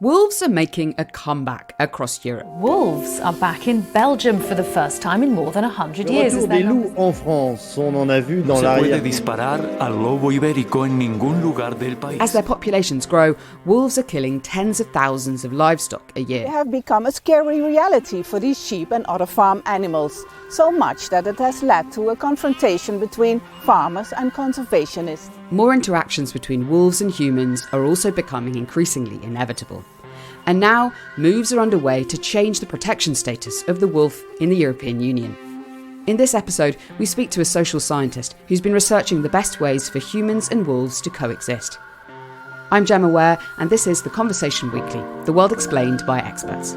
Wolves are making a comeback across Europe. Wolves are back in Belgium for the first time in more than 100 years. Des loups en France, on en a vu dans l'arrière. As their populations grow, wolves are killing tens of thousands of livestock a year. They have become a scary reality for these sheep and other farm animals, so much that it has led to a confrontation between farmers and conservationists. More interactions between wolves and humans are also becoming increasingly inevitable. And now, moves are underway to change the protection status of the wolf in the European Union. In this episode, we speak to a social scientist who's been researching the best ways for humans and wolves to coexist. I'm Gemma Ware, and this is The Conversation Weekly, the world explained by experts.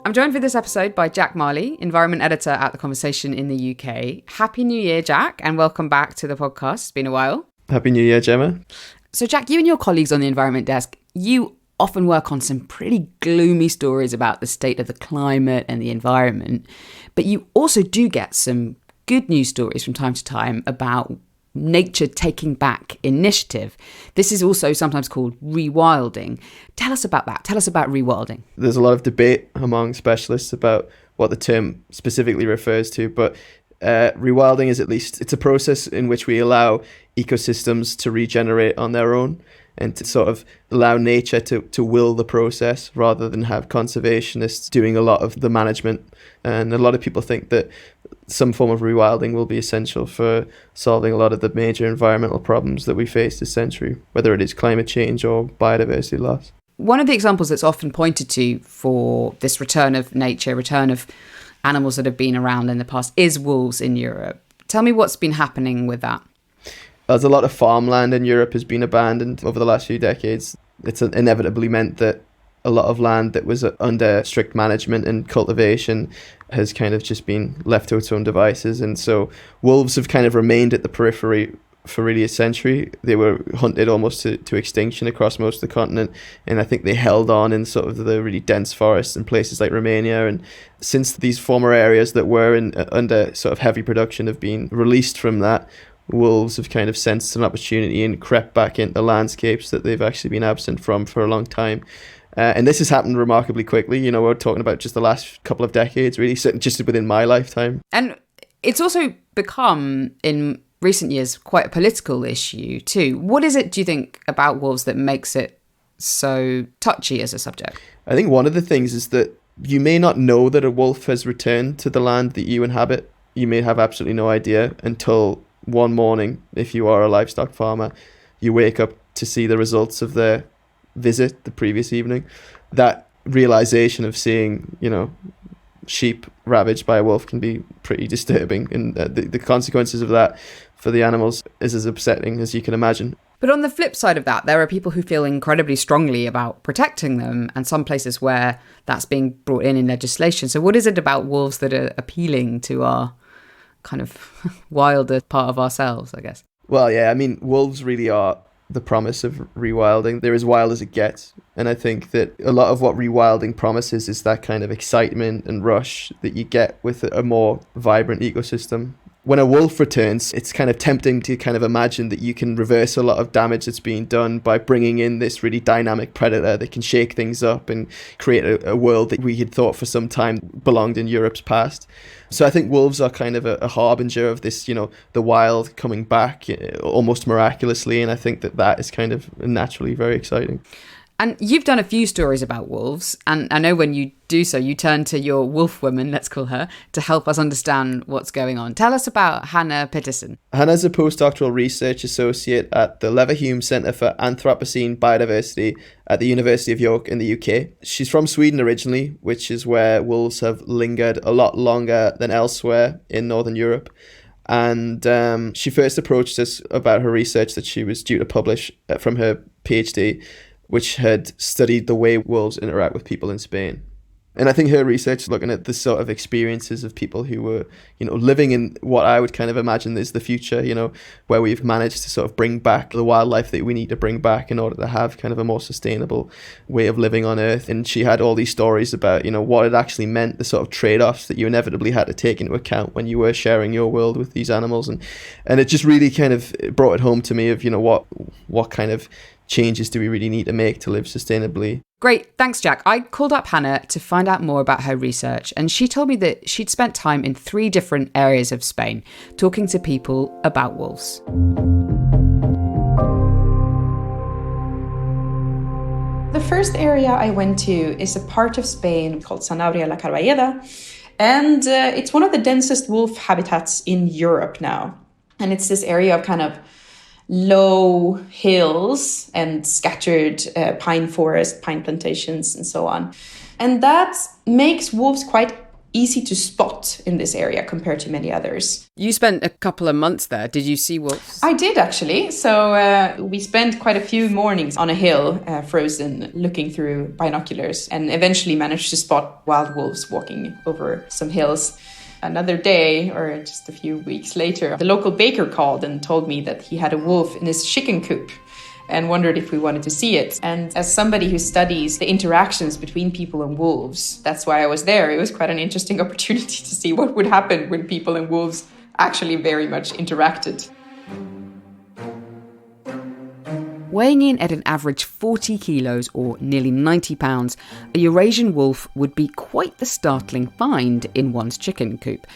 I'm joined for this episode by Jack Marley, environment editor at The Conversation in the UK. Happy New Year, Jack, and welcome back to the podcast. It's been a while. Happy New Year, Gemma. So, Jack, you and your colleagues on the environment desk, you often work on some pretty gloomy stories about the state of the climate and the environment, but you also do get some good news stories from time to time about nature taking back initiative. This is also sometimes called rewilding. Tell us about that. Tell us about rewilding. There's a lot of debate among specialists about what the term specifically refers to, but rewilding is it's a process in which we allow ecosystems to regenerate on their own and to sort of allow nature to will the process rather than have conservationists doing a lot of the management. And a lot of people think that some form of rewilding will be essential for solving a lot of the major environmental problems that we face this century, whether it is climate change or biodiversity loss. One of the examples that's often pointed to for this return of nature, return of animals that have been around in the past, is wolves in Europe. Tell me what's been happening with that. As a lot of farmland in Europe has been abandoned over the last few decades, it's inevitably meant that a lot of land that was under strict management and cultivation has kind of just been left to its own devices. And so wolves have kind of remained at the periphery for really a century. They were hunted almost to extinction across most of the continent. And I think they held on in sort of the really dense forests in places like Romania. And since these former areas that were under sort of heavy production have been released from that, wolves have kind of sensed an opportunity and crept back into landscapes that they've actually been absent from for a long time. And this has happened remarkably quickly. You know, we're talking about just the last couple of decades, really, just within my lifetime. And it's also become, in recent years, quite a political issue too. What is it, do you think, about wolves that makes it so touchy as a subject? I think one of the things is that you may not know that a wolf has returned to the land that you inhabit. You may have absolutely no idea until one morning, if you are a livestock farmer, you wake up to see the results of their visit the previous evening. That realization of seeing, sheep ravaged by a wolf can be pretty disturbing, and the consequences of that for the animals is as upsetting as you can imagine. But on the flip side of that, there are people who feel incredibly strongly about protecting them, and some places where that's being brought in legislation. So what is it about wolves that are appealing to our kind of wilder part of ourselves, I guess? Well, yeah, I mean, wolves really are the promise of rewilding. They're as wild as it gets. And I think that a lot of what rewilding promises is that kind of excitement and rush that you get with a more vibrant ecosystem. When a wolf returns, it's kind of tempting to kind of imagine that you can reverse a lot of damage that's being done by bringing in this really dynamic predator that can shake things up and create a world that we had thought for some time belonged in Europe's past. So I think wolves are kind of a harbinger of this, the wild coming back almost miraculously. And I think that is kind of naturally very exciting. And you've done a few stories about wolves, and I know when you do so, you turn to your wolf woman, let's call her, to help us understand what's going on. Tell us about Hanna Pettersson. Hanna's a postdoctoral research associate at the Leverhulme Centre for Anthropocene Biodiversity at the University of York in the UK. She's from Sweden originally, which is where wolves have lingered a lot longer than elsewhere in Northern Europe. And she first approached us about her research that she was due to publish from her PhD, which had studied the way wolves interact with people in Spain. And I think her research looking at the sort of experiences of people who were, living in what I would kind of imagine is the future, where we've managed to sort of bring back the wildlife that we need to bring back in order to have kind of a more sustainable way of living on Earth. And she had all these stories about, what it actually meant, the sort of trade-offs that you inevitably had to take into account when you were sharing your world with these animals. And it just really kind of brought it home to me of, what kind of changes do we really need to make to live sustainably. Great, thanks Jack. I called up Hanna to find out more about her research, and she told me that she'd spent time in 3 different areas of Spain talking to people about wolves. The first area I went to is a part of Spain called Sanabria la Carballeda, and it's one of the densest wolf habitats in Europe now. And it's this area of kind of low hills and scattered pine forest, pine plantations, and so on. And that makes wolves quite easy to spot in this area compared to many others. You spent a couple of months there. Did you see wolves? I did, actually. So we spent quite a few mornings on a hill, frozen, looking through binoculars, and eventually managed to spot wild wolves walking over some hills. Another day, or just a few weeks later, the local baker called and told me that he had a wolf in his chicken coop and wondered if we wanted to see it. And as somebody who studies the interactions between people and wolves, that's why I was there. It was quite an interesting opportunity to see what would happen when people and wolves actually very much interacted. Weighing in at an average 40 kilos or nearly 90 pounds, a Eurasian wolf would be quite the startling find in one's chicken coop.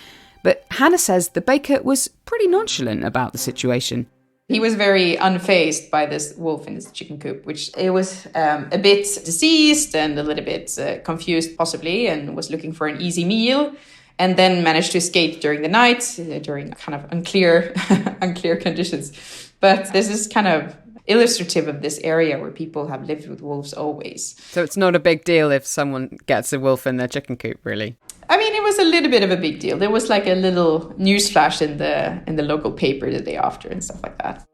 But Hanna says the baker was pretty nonchalant about the situation. He was very unfazed by this wolf in his chicken coop, which it was a bit diseased and a little bit confused possibly, and was looking for an easy meal, and then managed to escape during the night, during kind of unclear conditions. But this is kind of illustrative of this area where people have lived with wolves always. So it's not a big deal if someone gets a wolf in their chicken coop, really? I mean, it was a little bit of a big deal. There was like a little newsflash in the local paper the day after and stuff like that.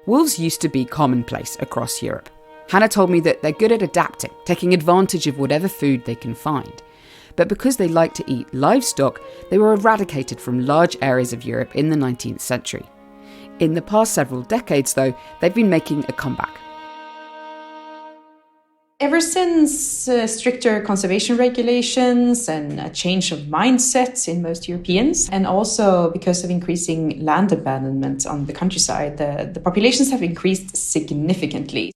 Wolves used to be commonplace across Europe. Hanna told me that they're good at adapting, taking advantage of whatever food they can find. But because they like to eat livestock, they were eradicated from large areas of Europe in the 19th century. In the past several decades, though, they've been making a comeback. Ever since stricter conservation regulations and a change of mindset in most Europeans, and also because of increasing land abandonment on the countryside, the populations have increased significantly.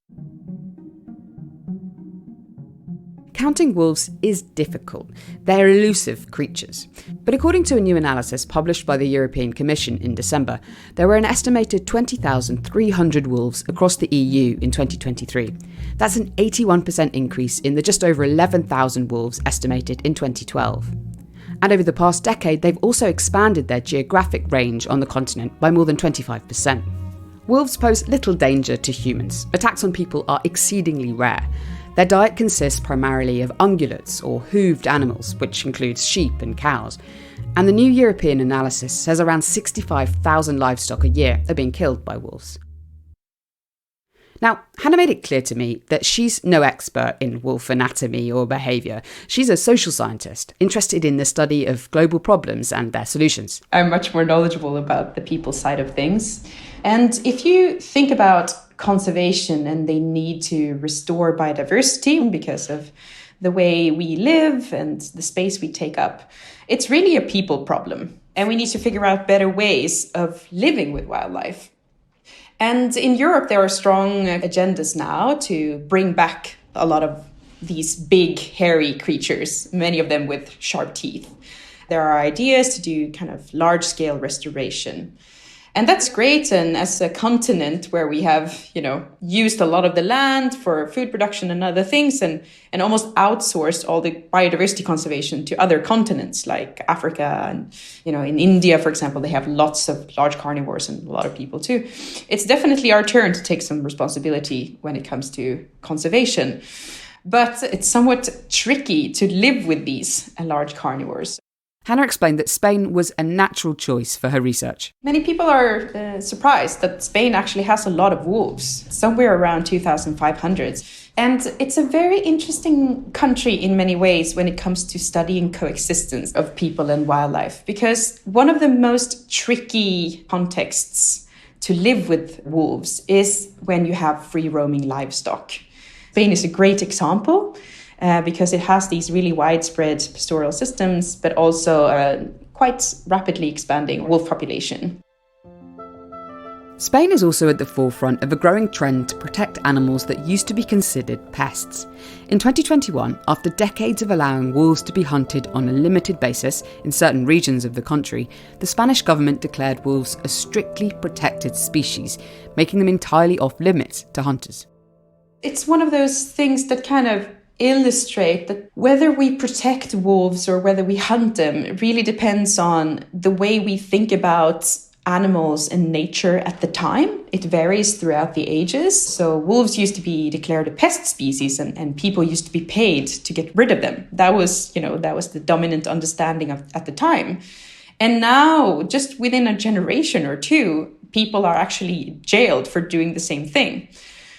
Counting wolves is difficult. They're elusive creatures. But according to a new analysis published by the European Commission in December, there were an estimated 20,300 wolves across the EU in 2023. That's an 81% increase in the just over 11,000 wolves estimated in 2012. And over the past decade, they've also expanded their geographic range on the continent by more than 25%. Wolves pose little danger to humans. Attacks on people are exceedingly rare. Their diet consists primarily of ungulates, or hooved animals, which includes sheep and cows. And the new European analysis says around 65,000 livestock a year are being killed by wolves. Now, Hanna made it clear to me that she's no expert in wolf anatomy or behaviour. She's a social scientist, interested in the study of global problems and their solutions. I'm much more knowledgeable about the people side of things. And if you think about conservation and they need to restore biodiversity because of the way we live and the space we take up, it's really a people problem. And we need to figure out better ways of living with wildlife. And in Europe, there are strong agendas now to bring back a lot of these big, hairy creatures, many of them with sharp teeth. There are ideas to do kind of large-scale restoration. And that's great. And as a continent where we have, used a lot of the land for food production and other things and almost outsourced all the biodiversity conservation to other continents like Africa and, in India, for example, they have lots of large carnivores and a lot of people too. It's definitely our turn to take some responsibility when it comes to conservation. But it's somewhat tricky to live with these large carnivores. Hanna explained that Spain was a natural choice for her research. Many people are surprised that Spain actually has a lot of wolves, somewhere around 2,500. And it's a very interesting country in many ways when it comes to studying coexistence of people and wildlife, because one of the most tricky contexts to live with wolves is when you have free-roaming livestock. Spain is a great example. Because it has these really widespread pastoral systems, but also a quite rapidly expanding wolf population. Spain is also at the forefront of a growing trend to protect animals that used to be considered pests. In 2021, after decades of allowing wolves to be hunted on a limited basis in certain regions of the country, the Spanish government declared wolves a strictly protected species, making them entirely off limits to hunters. It's one of those things that kind of illustrate that whether we protect wolves or whether we hunt them really depends on the way we think about animals and nature at the time. It varies throughout the ages. So wolves used to be declared a pest species and people used to be paid to get rid of them. That was the dominant understanding at the time. And now, just within a generation or two, people are actually jailed for doing the same thing.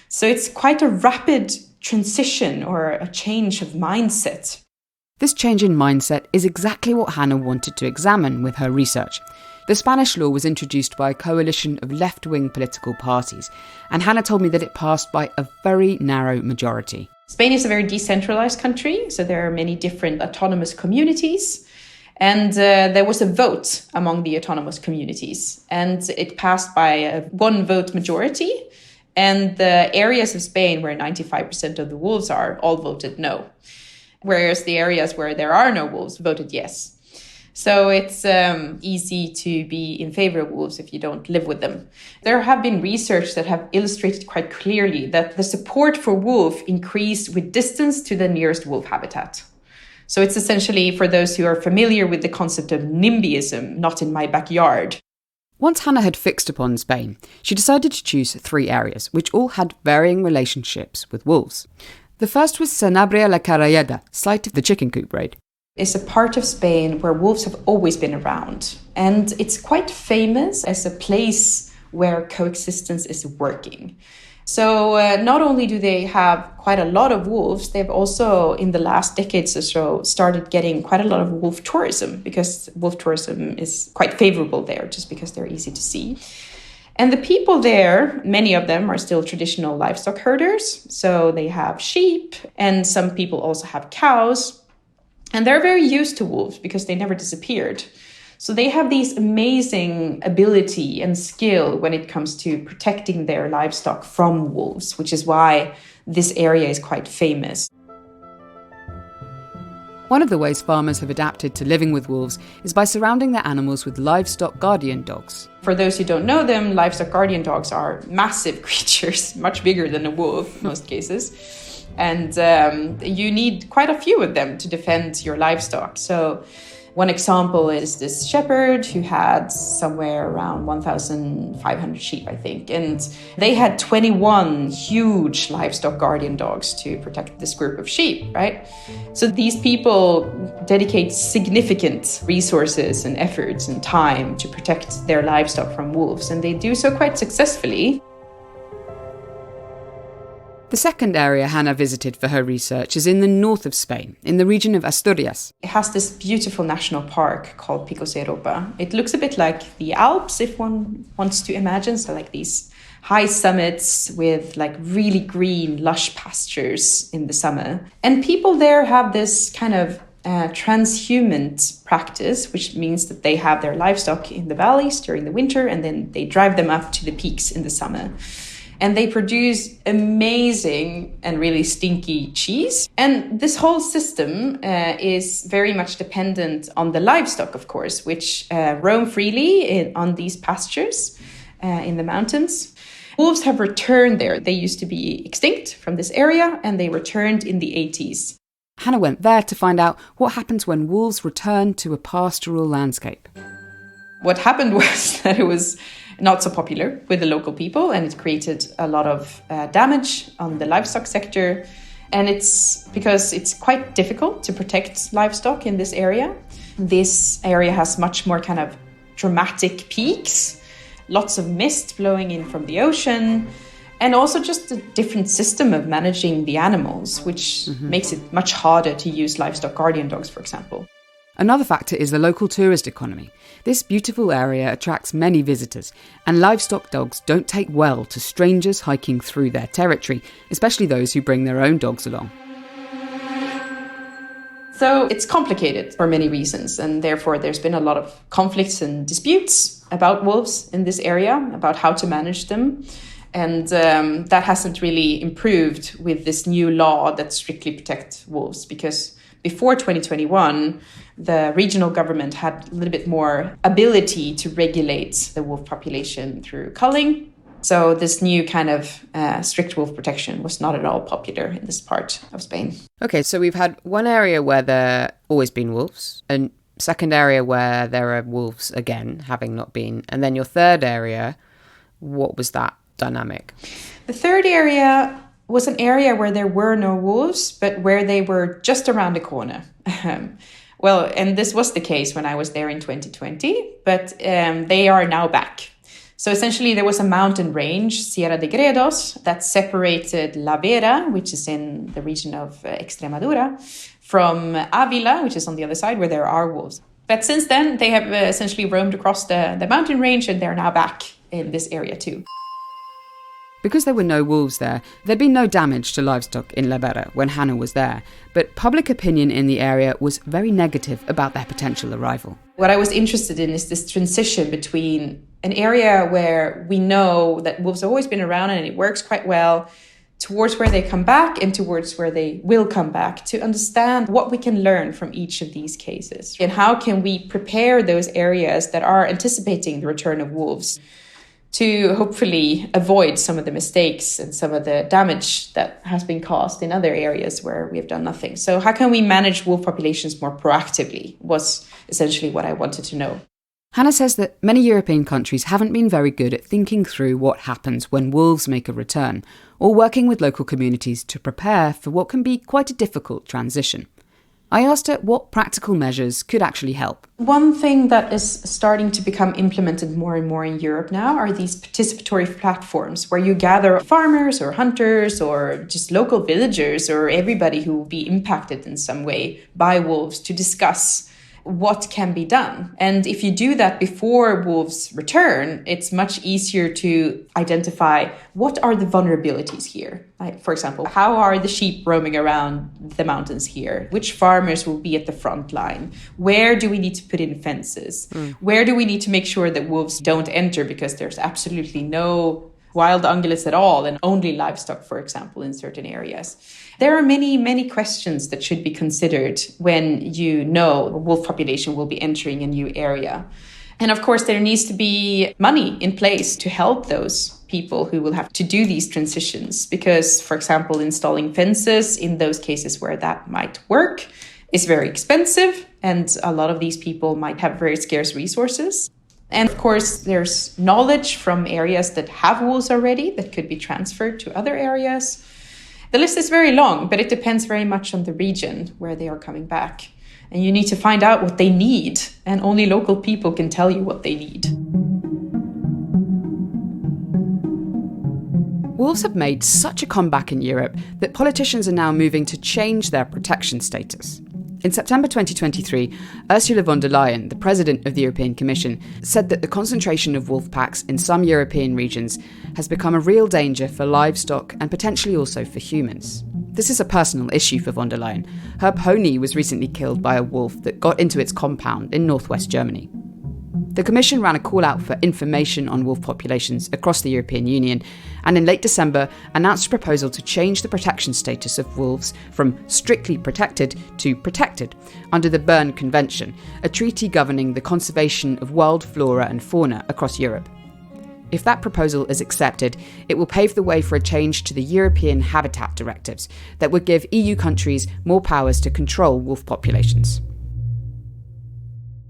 So it's quite a rapid transition or a change of mindset. This change in mindset is exactly what Hanna wanted to examine with her research. The Spanish law was introduced by a coalition of left-wing political parties, and Hanna told me that it passed by a very narrow majority. Spain is a very decentralized country, so there are many different autonomous communities. And there was a vote among the autonomous communities, and it passed by a one-vote majority. And the areas of Spain where 95% of the wolves are all voted no, whereas the areas where there are no wolves voted yes. So it's easy to be in favor of wolves if you don't live with them. There have been research that have illustrated quite clearly that the support for wolf increased with distance to the nearest wolf habitat. So it's essentially, for those who are familiar with the concept of NIMBYism, not in my backyard. Once Hanna had fixed upon Spain, she decided to choose 3 areas, which all had varying relationships with wolves. The first was Sanabria la Caralleda, site of the chicken coop raid. It's a part of Spain where wolves have always been around. And it's quite famous as a place where coexistence is working. So not only do they have quite a lot of wolves, they've also, in the last decades or so, started getting quite a lot of wolf tourism, because wolf tourism is quite favorable there, just because they're easy to see. And the people there, many of them are still traditional livestock herders. So they have sheep, and some people also have cows. And they're very used to wolves because they never disappeared. So they have these amazing ability and skill when it comes to protecting their livestock from wolves, which is why this area is quite famous. One of the ways farmers have adapted to living with wolves is by surrounding their animals with livestock guardian dogs. For those who don't know them, livestock guardian dogs are massive creatures, much bigger than a wolf in most cases. And you need quite a few of them to defend your livestock. So one example is this shepherd who had somewhere around 1,500 sheep, I think. And they had 21 huge livestock guardian dogs to protect this group of sheep, right? So these people dedicate significant resources and efforts and time to protect their livestock from wolves. And they do so quite successfully. The second area Hanna visited for her research is in the north of Spain, in the region of Asturias. It has this beautiful national park called Picos de Europa. It looks a bit like the Alps, if one wants to imagine. So like these high summits with like really green, lush pastures in the summer. And people there have this kind of transhumant practice, which means that they have their livestock in the valleys during the winter and then they drive them up to the peaks in the summer. And they produce amazing and really stinky cheese. And this whole system is very much dependent on the livestock, of course, which roam freely on these pastures in the mountains. Wolves have returned there. They used to be extinct from this area, and they returned in the 80s. Hanna went there to find out what happens when wolves return to a pastoral landscape. What happened was that it was not so popular with the local people, and it created a lot of damage on the livestock sector. And it's because it's quite difficult to protect livestock in this area. This area has much more kind of dramatic peaks, lots of mist blowing in from the ocean, and also just a different system of managing the animals, which makes it much harder to use livestock guardian dogs, for example. Another factor is the local tourist economy. This beautiful area attracts many visitors, and livestock dogs don't take well to strangers hiking through their territory, especially those who bring their own dogs along. So it's complicated for many reasons, and therefore there's been a lot of conflicts and disputes about wolves in this area, about how to manage them. And that hasn't really improved with this new law that strictly protects wolves, because before 2021, the regional government had a little bit more ability to regulate the wolf population through culling. So this new kind of strict wolf protection was not at all popular in this part of Spain. Okay, so we've had one area where there always been wolves, and second area where there are wolves again, having not been. And then your third area, what was that dynamic? The third area was an area where there were no wolves, but where they were just around the corner. Well, and this was the case when I was there in 2020, but they are now back. So essentially there was a mountain range, Sierra de Gredos, that separated La Vera, which is in the region of Extremadura, from Avila, which is on the other side where there are wolves. But since then, they have essentially roamed across the mountain range, and they're now back in this area too. Because there were no wolves there, there'd been no damage to livestock in La Vera when Hanna was there, but public opinion in the area was very negative about their potential arrival. What I was interested in is this transition between an area where we know that wolves have always been around and it works quite well, towards where they come back and towards where they will come back, to understand what we can learn from each of these cases. And how can we prepare those areas that are anticipating the return of wolves to hopefully avoid some of the mistakes and some of the damage that has been caused in other areas where we have done nothing. So how can we manage wolf populations more proactively was essentially what I wanted to know. Hanna says that many European countries haven't been very good at thinking through what happens when wolves make a return, or working with local communities to prepare for what can be quite a difficult transition. I asked her what practical measures could actually help. One thing that is starting to become implemented more and more in Europe now are these participatory platforms where you gather farmers or hunters or just local villagers or everybody who will be impacted in some way by wolves to discuss what can be done. And if you do that before wolves return, it's much easier to identify what are the vulnerabilities here. Like, for example, how are the sheep roaming around the mountains here? Which farmers will be at the front line? Where do we need to put in fences? Where do we need to make sure that wolves don't enter because there's absolutely no wild ungulates at all and only livestock, for example, in certain areas? There are many, many questions that should be considered when you know a wolf population will be entering a new area. And of course, there needs to be money in place to help those people who will have to do these transitions. Because, for example, installing fences in those cases where that might work is very expensive. And a lot of these people might have very scarce resources. And of course, there's knowledge from areas that have wolves already that could be transferred to other areas. The list is very long, but it depends very much on the region where they are coming back. And you need to find out what they need, and only local people can tell you what they need. Wolves have made such a comeback in Europe that politicians are now moving to change their protection status. In September 2023, Ursula von der Leyen, the President of the European Commission, said that the concentration of wolf packs in some European regions has become a real danger for livestock and potentially also for humans. This is a personal issue for von der Leyen. Her pony was recently killed by a wolf that got into its compound in northwest Germany. The Commission ran a call out for information on wolf populations across the European Union, and in late December announced a proposal to change the protection status of wolves from strictly protected to protected under the Berne Convention, a treaty governing the conservation of wild flora and fauna across Europe. If that proposal is accepted, it will pave the way for a change to the European Habitat Directives that would give EU countries more powers to control wolf populations.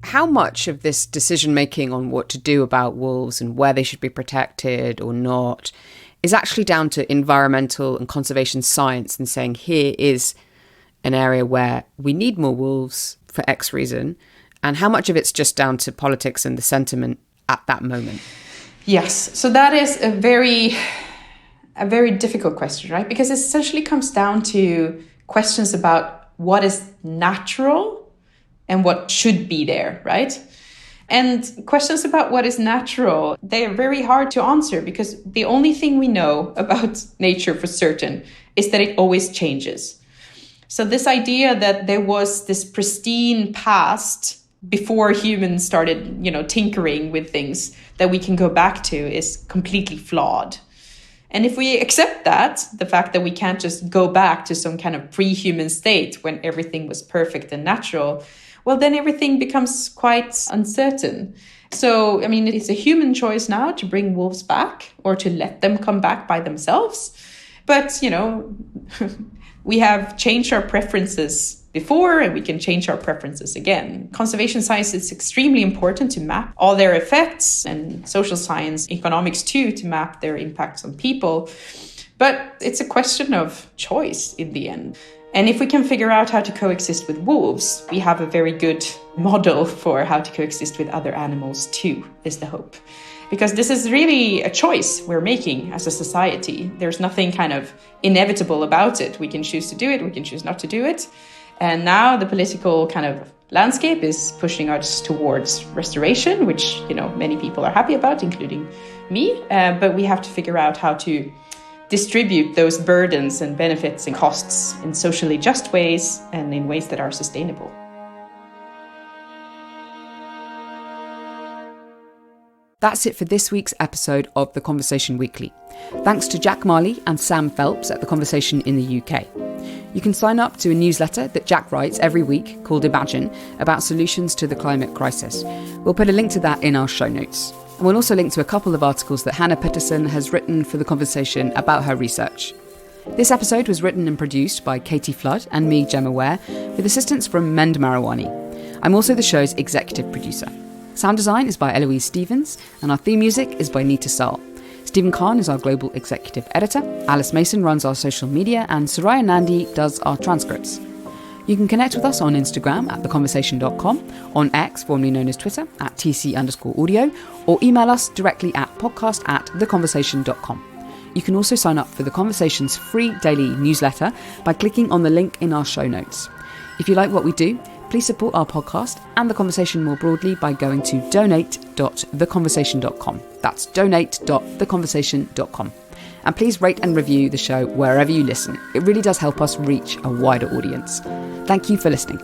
How much of this decision-making on what to do about wolves and where they should be protected or not is actually down to environmental and conservation science and saying here is an area where we need more wolves for X reason, And how much of it's just down to politics and the sentiment at that moment? Yes, so that is a very difficult question, right? Because it essentially comes down to questions about what is natural and what should be there, right? And questions about what is natural, they are very hard to answer because the only thing we know about nature for certain is that it always changes. So this idea that there was this pristine past before humans started, tinkering with things that we can go back to is completely flawed. And if we accept that, the fact that we can't just go back to some kind of pre-human state when everything was perfect and natural, well, then everything becomes quite uncertain. So, it's a human choice now to bring wolves back or to let them come back by themselves. But, we have changed our preferences before and we can change our preferences again. Conservation science is extremely important to map all their effects, and social science, economics too, to map their impacts on people. But it's a question of choice in the end. And if we can figure out how to coexist with wolves, we have a very good model for how to coexist with other animals too, is the hope. Because this is really a choice we're making as a society. There's nothing kind of inevitable about it. We can choose to do it, we can choose not to do it. And now the political kind of landscape is pushing us towards restoration, which, many people are happy about, including me. But we have to figure out how to distribute those burdens and benefits and costs in socially just ways and in ways that are sustainable. That's it for this week's episode of The Conversation Weekly. Thanks to Jack Marley and Sam Phelps at The Conversation in the UK. You can sign up to a newsletter that Jack writes every week called Imagine about solutions to the climate crisis. We'll put a link to that in our show notes. And we'll also link to a couple of articles that Hanna Pettersson has written for The Conversation about her research. This episode was written and produced by Katie Flood and me, Gemma Ware, with assistance from Mend Mariwany. I'm also the show's executive producer. Sound design is by Eloise Stevens, and our theme music is by Neeta Sarl. Stephen Khan is our global executive editor, Alice Mason runs our social media, and Soraya Nandi does our transcripts. You can connect with us on Instagram at theconversation.com, on X, formerly known as Twitter, at tc_audio, or email us directly at podcast@theconversation.com. You can also sign up for The Conversation's free daily newsletter by clicking on the link in our show notes. If you like what we do, please support our podcast and The Conversation more broadly by going to donate.theconversation.com. That's donate.theconversation.com. And please rate and review the show wherever you listen. It really does help us reach a wider audience. Thank you for listening.